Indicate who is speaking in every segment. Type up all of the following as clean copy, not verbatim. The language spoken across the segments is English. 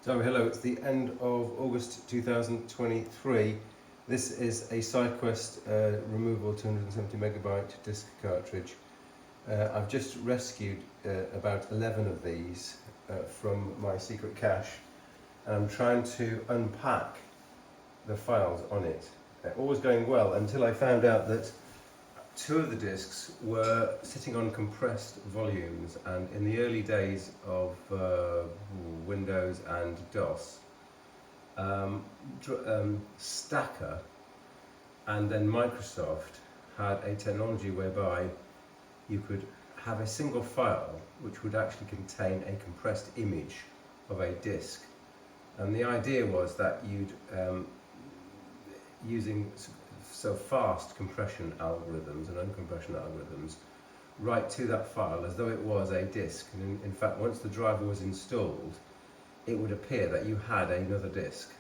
Speaker 1: So hello, it's the end of August 2023. This is a Syquest removable 270 megabyte disk cartridge. I've just rescued about 11 of these from my secret cache, and I'm trying to unpack the files on it. All was going well until I found out that two of the disks were sitting on compressed volumes, and in the early days of Windows and DOS, Stacker and then Microsoft had a technology whereby you could have a single file which would actually contain a compressed image of a disk, and the idea was that you'd using fast compression algorithms and uncompression algorithms right to that file as though it was a disk, and in fact once the driver was installed it would appear that you had another disk.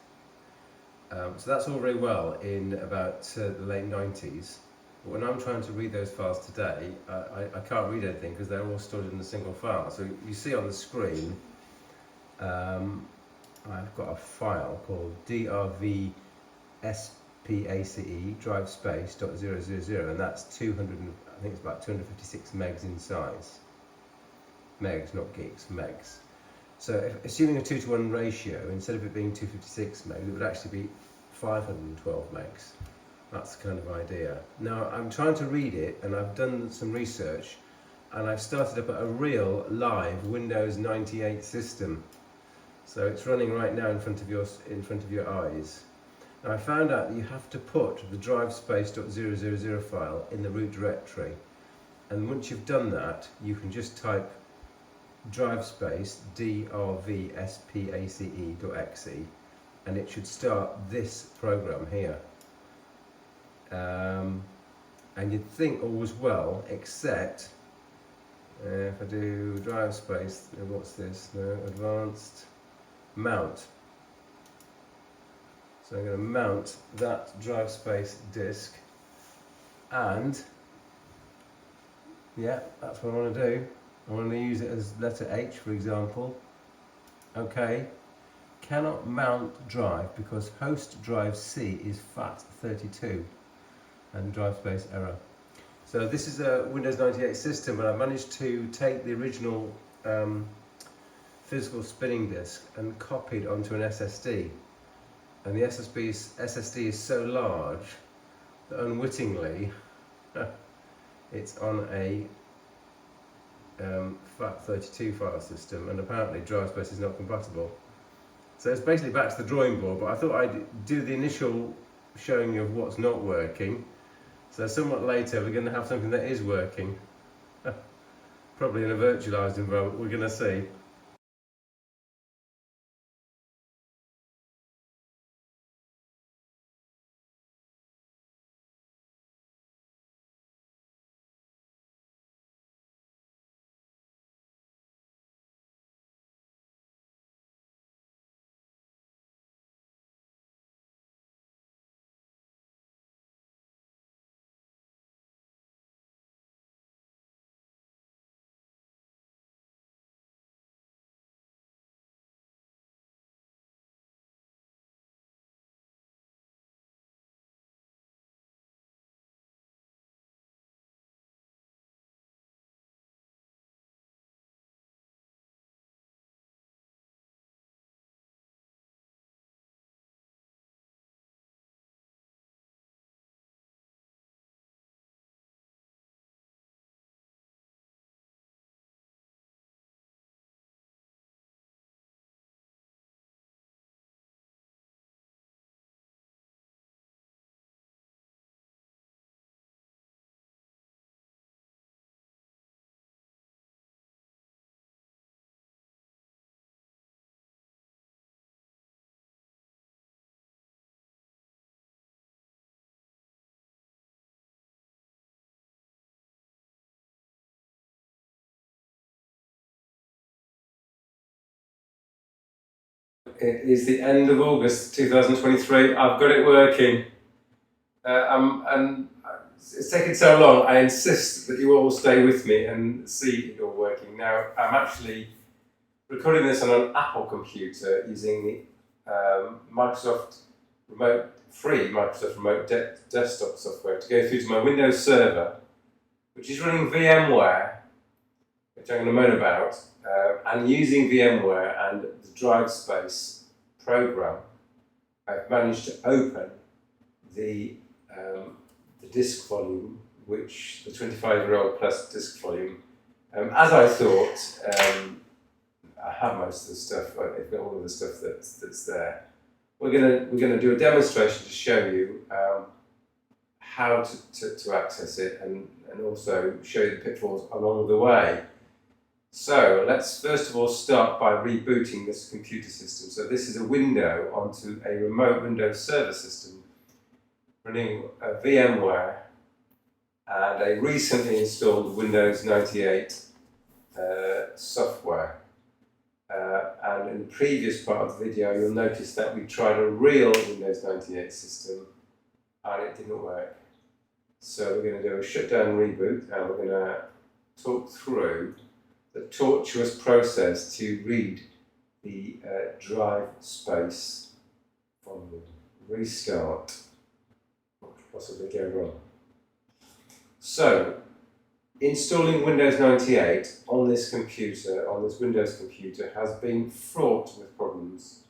Speaker 1: So that's all very well in about the late 90s, but when I'm trying to read those files today I can't read anything because they're all stored in a single file. So you see on the screen I've got a file called DRVSPACE DriveSpace.000, and that's 200, I think it's about 256 megs in size. Megs, not gigs, megs. So assuming a 2:1 ratio, instead of it being 256 megs, it would actually be 512 megs. That's the kind of idea. Now I'm trying to read it, and I've done some research, and I've started up a real live Windows 98 system. So it's running right now in front of your eyes. Now I found out that you have to put the DriveSpace.000 file in the root directory, and once you've done that you can just type DriveSpace DRVSPACE.exe and it should start this program here. And you'd think all was well, except if I do DriveSpace, what's this? No, advanced mount. So I'm going to mount that DriveSpace disk, and yeah, that's what I want to do. I want to use it as letter H, for example. Okay, cannot mount drive because host drive C is FAT32, and DriveSpace error. So this is a Windows 98 system, but I managed to take the original physical spinning disk and copy it onto an SSD. And the SSD is so large that unwittingly it's on a FAT32 file system, and apparently DriveSpace is not compatible. So it's basically back to the drawing board, but I thought I'd do the initial showing you of what's not working. So somewhat later we're going to have something that is working. Probably in a virtualized environment, we're going to see. It is the end of August 2023. I've got it working. And it's taken so long, I insist that you all stay with me and see it all working. Now, I'm actually recording this on an Apple computer using the free Microsoft Remote Desktop software to go through to my Windows server, which is running VMware, which I'm going to moan about, and using VMware and the DriveSpace program, I've managed to open the disk volume, which the 25-year-old plus disk volume. As I thought, I have most of the stuff. I've got all of the stuff that's there. We're gonna do a demonstration to show you how to access it and also show you the pitfalls along the way. So let's first of all start by rebooting this computer system. So this is a window onto a remote Windows server system running VMware and a recently installed Windows 98 software. And in the previous part of the video, you'll notice that we tried a real Windows 98 system and it didn't work. So we're going to do a shutdown reboot and we're going to talk through the tortuous process to read the drive space from the restart. What could possibly go wrong? So, installing Windows 98 on this Windows computer, has been fraught with problems.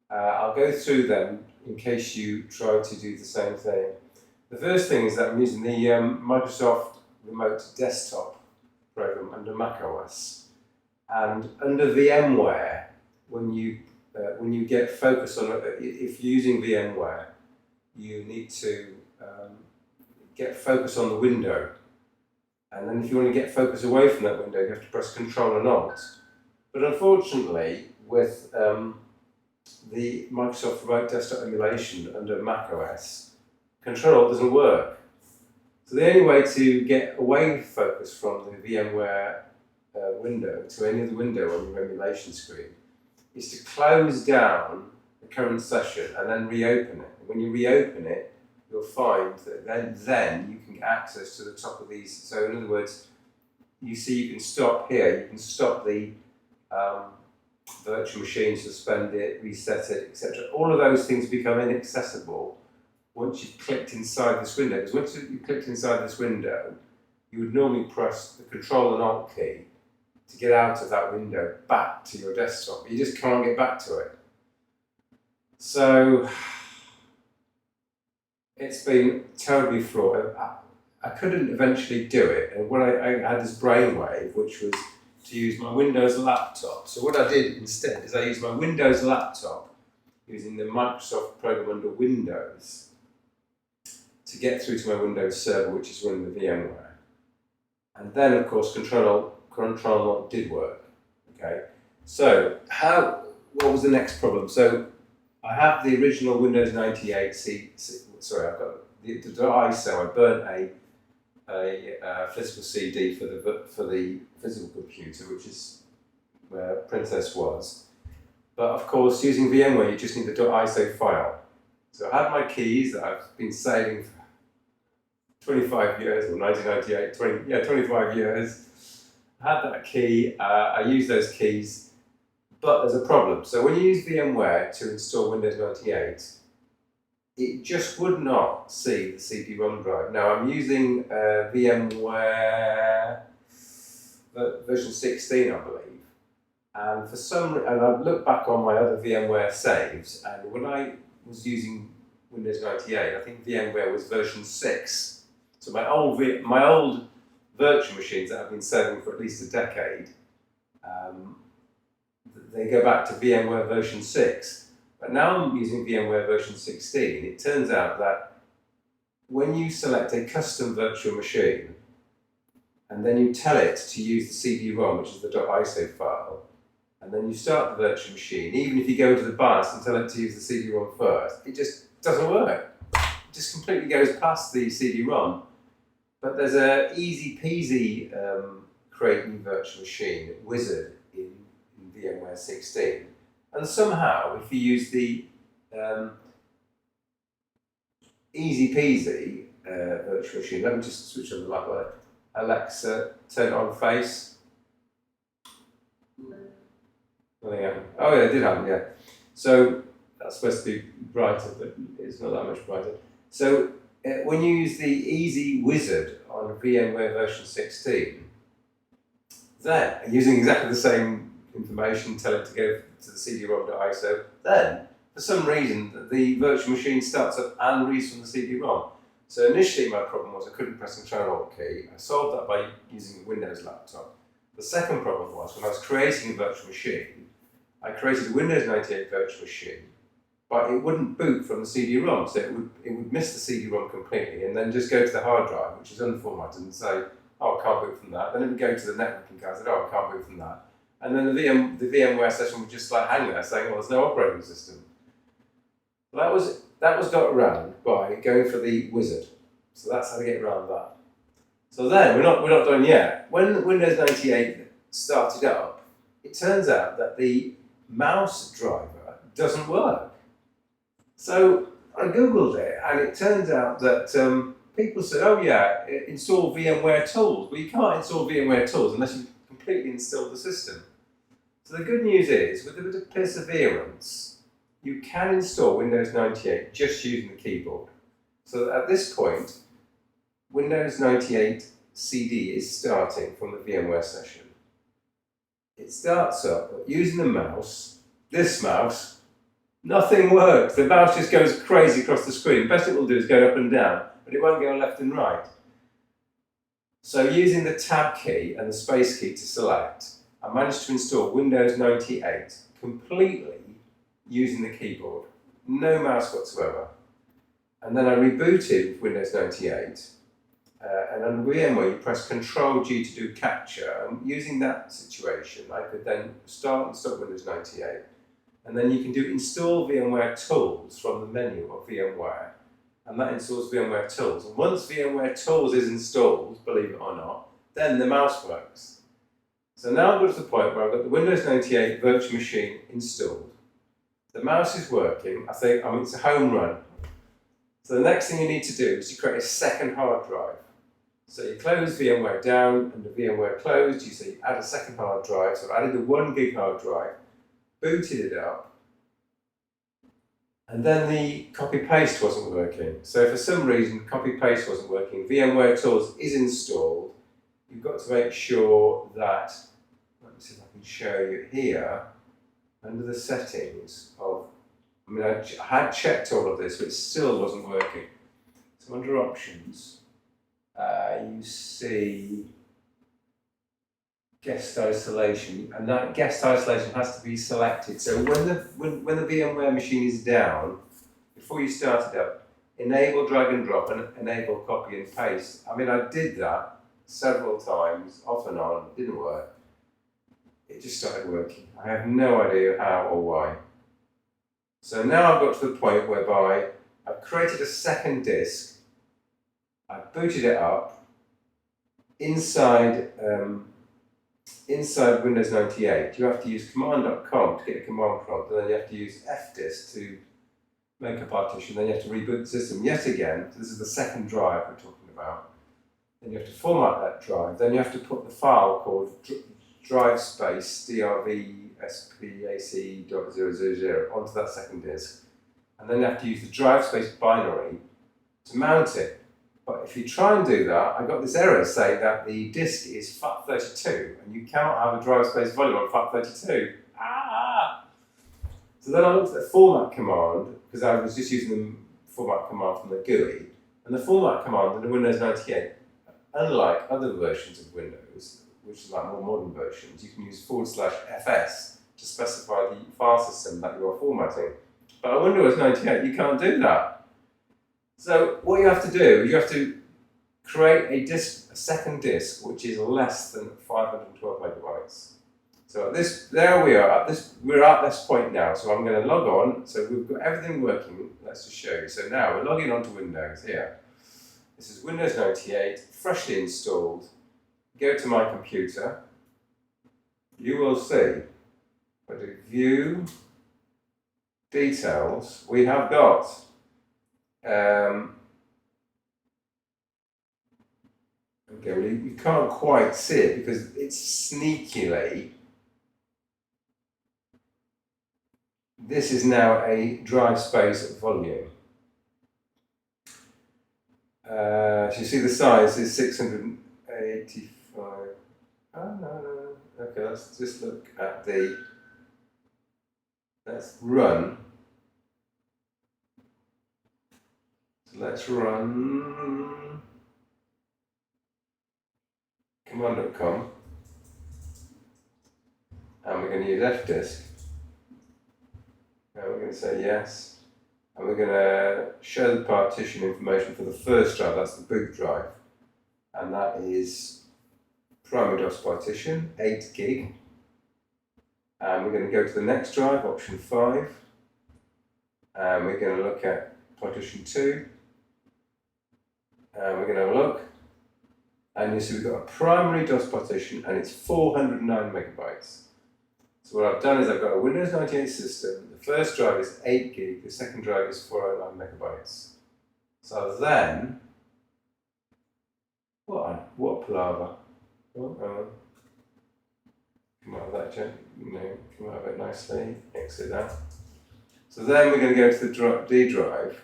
Speaker 1: I'll go through them in case you try to do the same thing. The first thing is that I'm using the Microsoft Remote Desktop program under macOS, and under VMware, when you get focus on it, if you're using VMware, you need to get focus on the window. And then if you want to get focus away from that window, you have to press Control and Alt. But unfortunately, with the Microsoft Remote Desktop emulation under macOS, Control Alt doesn't work. So the only way to get away focus from the VMware window to any other window on your emulation screen is to close down the current session and then reopen it. And when you reopen it, you'll find that then you can get access to the top of these. So in other words, you see you can stop here, you can stop the virtual machine, suspend it, reset it, etc. All of those things become inaccessible once you've clicked inside this window. Because once you've clicked inside this window, you would normally press the Control and Alt key to get out of that window back to your desktop. But you just can't get back to it. So it's been terribly fraught. I couldn't eventually do it, and when I had this brainwave, which was to use my Windows laptop. So what I did instead is I used my Windows laptop using the Microsoft program under Windows to get through to my Windows server, which is running the VMware. And then, of course, Control Alt did work. Okay. So what was the next problem? So I have the original Windows 98 I've got the ISO. I burnt a physical CD for the physical computer, which is where Princess was. But of course, using VMware, you just need the .iso file. So I had my keys that I've been saving for 25 years, or 1998, 25 years. I had that key. I used those keys, but there's a problem. So when you use VMware to install Windows 98. It just would not see the CD-ROM drive. Now I'm using VMware version 16, I believe, and for some, and I've looked back on my other VMware saves, and when I was using Windows 98, I think VMware was version 6. So my old virtual machines that I've been saving for at least a decade, they go back to VMware version 6. But now I'm using VMware version 16. It turns out that when you select a custom virtual machine and then you tell it to use the CD-ROM, which is the .iso file, and then you start the virtual machine, even if you go into the BIOS and tell it to use the CD-ROM first, it just doesn't work. It just completely goes past the CD-ROM. But there's an easy peasy create new virtual machine wizard in VMware 16. And somehow, if you use the easy peasy virtual machine, let me just switch on the light. Alexa, turn it on face. Nothing happened. Oh yeah, it did happen, yeah. So that's supposed to be brighter, but it's not that much brighter. So when you use the Easy Wizard on VMware version 16, then using exactly the same information, tell it to go to the cd-rom.iso, then for some reason the virtual machine starts up and reads from the CD-ROM. So initially my problem was I couldn't press the Control-Alt key. I solved that by using a Windows laptop. The second problem was when I was creating a virtual machine, I created a Windows 98 virtual machine, but it wouldn't boot from the CD-ROM, so it would miss the CD-ROM completely and then just go to the hard drive, which is unformatted, and say, oh, I can't boot from that. Then it would go to the networking card and say, oh, I can't boot from that. And then the VMware session would just like hang there saying, well, there's no operating system. That was got around by going for the wizard. So that's how to get around that. So then, we're not done yet. When Windows 98 started up, it turns out that the mouse driver doesn't work. So I Googled it, and it turns out that people said, oh yeah, install VMware tools. Well, you can't install VMware tools unless you completely install the system. So the good news is, with a bit of perseverance, you can install Windows 98 just using the keyboard. So at this point, Windows 98 CD is starting from the VMware session. It starts up using the mouse, this mouse, nothing works. The mouse just goes crazy across the screen. Best it will do is go up and down, but it won't go left and right. So using the Tab key and the Space key to select, I managed to install Windows 98 completely using the keyboard. No mouse whatsoever. And then I rebooted Windows 98. And on VMware, you press Ctrl-G to do capture. And using that situation, I could then start and stop Windows 98. And then you can do install VMware tools from the menu of VMware. And that installs VMware tools. And once VMware tools is installed, believe it or not, then the mouse works. So now I've got to the point where I've got the Windows 98 virtual machine installed. The mouse is working. It's a home run. So the next thing you need to do is to create a second hard drive. So you close VMware down and the VMware closed. You say you add a second hard drive. So I added a 1 gig hard drive, booted it up, and then the copy-paste wasn't working. So for some reason, copy-paste wasn't working. VMware Tools is installed. You've got to make sure that, let me see if I can show you here, under the settings of, I had checked all of this, but it still wasn't working. So under options, you see guest isolation, and that guest isolation has to be selected. So when the VMware machine is down, before you start it up, enable drag and drop and enable copy and paste. I did that several times, off and on, it didn't work. It just started working. I have no idea how or why. So now I've got to the point whereby I've created a second disk, I've booted it up, inside Windows 98, you have to use command.com to get a command prompt, and then you have to use fdisk to make a partition, then you have to reboot the system yet again. So this is the second drive we're talking about. Then you have to format that drive, then you have to put the file called DriveSpace, drvspac.000 onto that second disk, and then you have to use the DriveSpace binary to mount it. But if you try and do that, I got this error saying that the disk is FAT32 and you cannot have a DriveSpace volume on FAT32. So then I looked at the format command, because I was just using the format command from the GUI, and the format command in the Windows 98, unlike other versions of Windows, which is like more modern versions, you can use /fs to specify the file system that you are formatting. But on Windows 98, you can't do that. So what you have to do is you have to create a second disk, which is less than 512 megabytes. So we're at this point now. So I'm going to log on. So we've got everything working. Let's just show you. So now we're logging onto Windows here. This is Windows 98, freshly installed. Go to my computer. You will see, if I do view, details, we have got okay, well you can't quite see it because it's sneakily this is now a DriveSpace volume. So you see the size is 685. Oh, no. Okay, let's just look at the, let's run. So let's run command.com. And we're going to use fdisk. And we're going to say yes. And we're going to show the partition information for the first drive, that's the boot drive. And that is primary DOS partition, 8 gig. And we're going to go to the next drive, option 5. And we're going to look at partition 2. And we're going to have a look. And you see we've got a primary DOS partition and it's 409 megabytes. So what I've done is I've got a Windows 98 system. The first drive is 8 gig, the second drive is 409 megabytes. So then, what palaver? Come out of that, come out of it nicely, exit that. So then we're going to go to the D drive.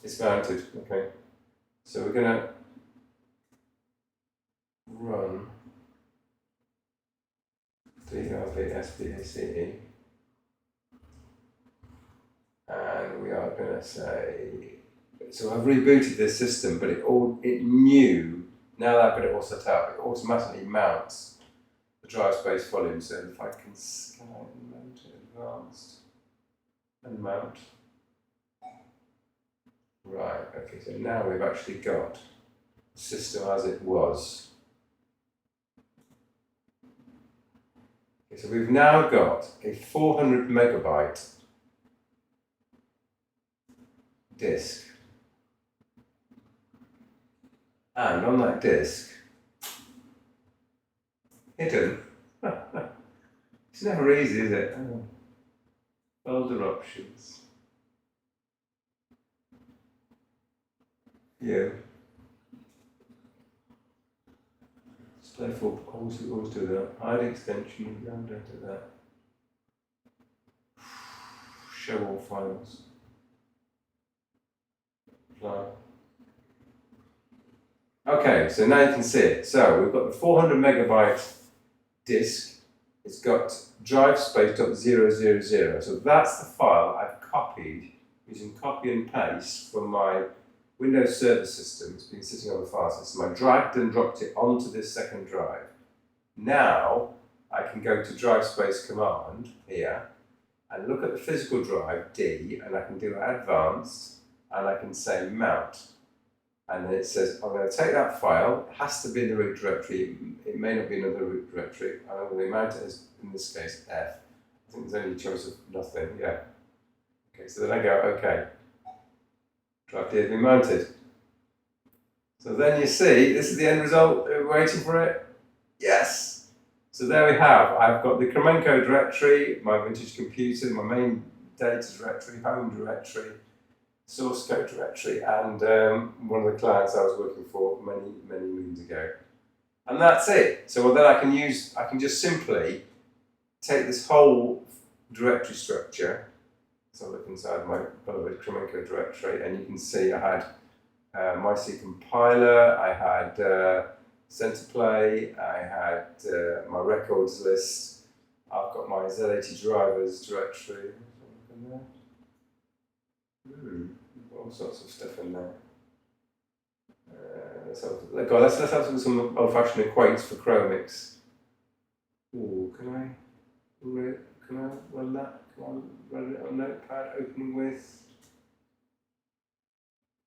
Speaker 1: It's mounted, okay. So we're going to run DRVSPACE, and we are going to say, so I've rebooted this system, but it knew, now that I've got it all set up, it automatically mounts the DriveSpace volume. So if I can mount it advanced and mount. Right, okay, so now we've actually got the system as it was. So we've now got a 400 megabyte disk, and on that disk, hidden, it's never easy, is it? Folder options, yeah. Therefore, always do that. Hide extension, don't do that. Show all files. Apply. Okay, so now you can see it. So we've got the 400 megabyte disk. It's got drivespace.000. So that's the file I've copied using copy and paste from my Windows Server system. It's been sitting on the file system. I dragged and dropped it onto this second drive. Now I can go to DriveSpace command here and look at the physical drive D, and I can do advanced, and I can say mount. And then it says I'm going to take that file. It has to be in the root directory. It may not be in another root directory. I'm going to mount it as, in this case, F. I think there's only a choice of nothing. Yeah. Okay. So then I go OK. Drive D has been mounted. So then you see, this is the end result. We're waiting for it. Yes! So there we have. I've got the Kremenko directory, my vintage computer, my main data directory, home directory, source code directory, and one of the clients I was working for many moons ago. And that's it. So then I can just simply take this whole directory structure. So look inside my beloved Kremenko directory, and you can see I had MyC compiler, I had Centerplay, I had my records list, I've got my Z80 drivers directory. All sorts of stuff in there. Let's have some old-fashioned equates for Chromix. Ooh, can I run that? Come on, run it on Notepad, opening with.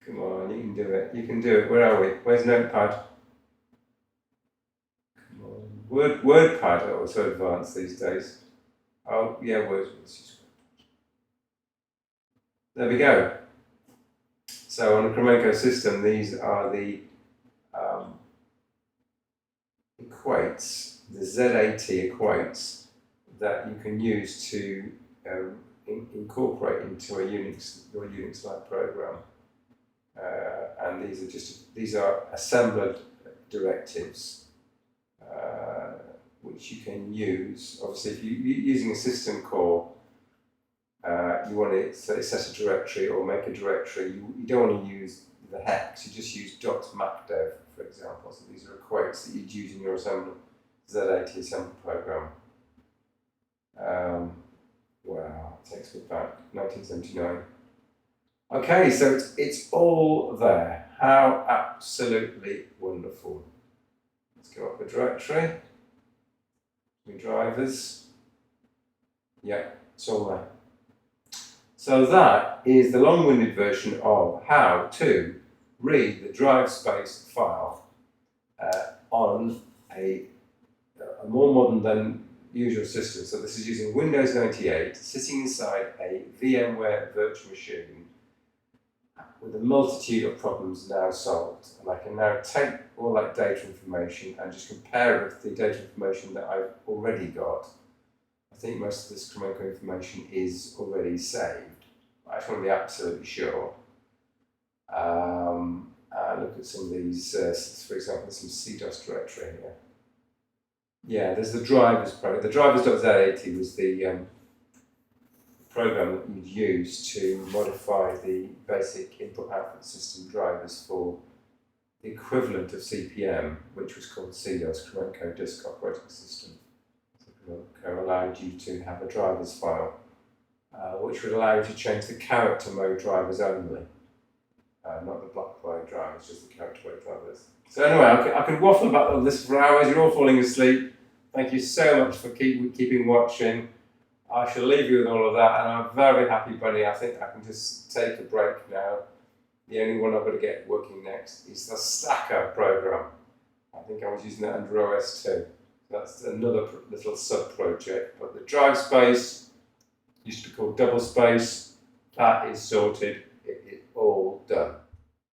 Speaker 1: Come on, you can do it. You can do it. Where are we? Where's Notepad? Come on. WordPad. Oh, it's so advanced these days. Oh, yeah, Word. There we go. So on the Kremenko system, these are the equates, the Z80 equates that you can use to incorporate into your Unix-like program. And these are assembler directives. which you can use. Obviously, if you're using a system call, you want to set a directory or make a directory. You don't want to use the hex, you just use .macdev, for example. So these are quotes that you'd use in your assembly, Z80 assembly program. Wow, it takes me back, 1979. Okay, so it's all there. How absolutely wonderful. Let's go up the directory. New drivers. Yeah, it's all there. So that is the long-winded version of how to read the DriveSpace file on a more modern than usual system. So this is using Windows 98, sitting inside a VMware virtual machine with a multitude of problems now solved. And I can now take all that data information and just compare it with the data information that I've already got. I think most of this Cramenco information is already saved. I just want to be absolutely sure. Look at some of these, for example, some CDOS directory here. Yeah, there's the drivers program. The drivers.z80 was the program that you'd use to modify the basic input-output system drivers for the equivalent of CPM, which was called CDOS, Cramenco Disk Operating System. So Cramenco allowed you to have a drivers file, which would allow you to change the character mode drivers only, not the block mode drivers, just the character mode drivers. So anyway, I could waffle about all this for hours. You're all falling asleep. Thank you so much for keeping watching. I shall leave you with all of that, and I'm very happy, Bunny. I think I can just take a break now. The only one I've got to get working next is the Stacker program. I think I was using that under OS 2. That's another little sub-project. But the DriveSpace used to be called DoubleSpace. That is sorted. It is all done.